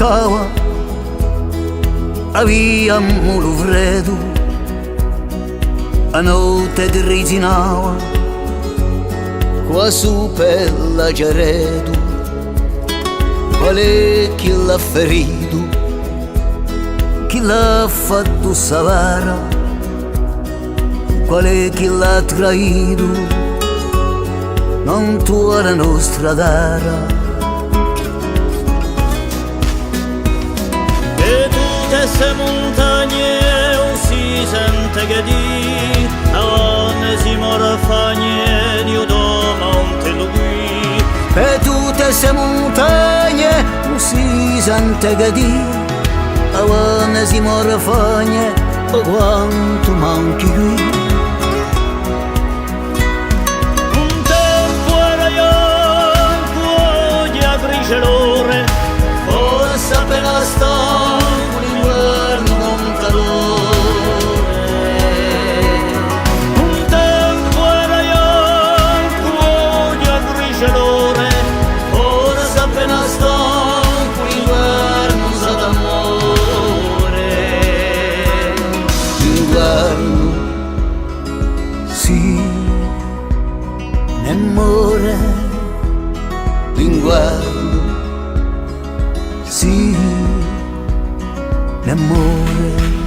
toccava via mulu freddo, a notte risinava qua su per la Geredu. Qual è chi l'ha ferito, chi l'ha fatto savara, qual è chi l'ha traito, non tu la nostra dara. E tutte queste montagne si sente che di aonesimo rafagne di udo monte lui. E tutte queste montagne si sente che di aonesimo rafagne quanto manchi qui. Un tempo era io di agrice l'ore, forse appena sta un inverno con calore. un tempo era io di agrice l'ore, Forse appena sta un inverno sa d'amore. L'inverno sì, ne muore. L'inverno sì, ne muore.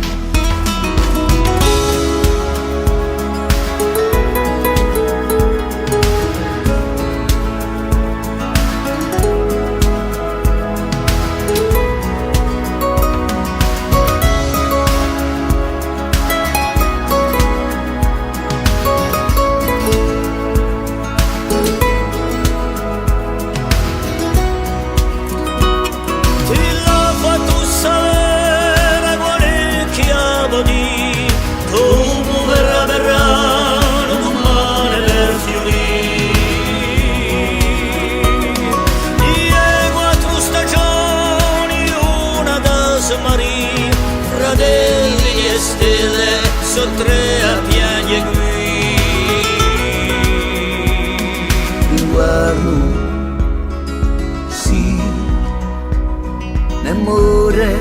fratelli e stelle sono tre a piedi qui. L'inverno sì, ne muore.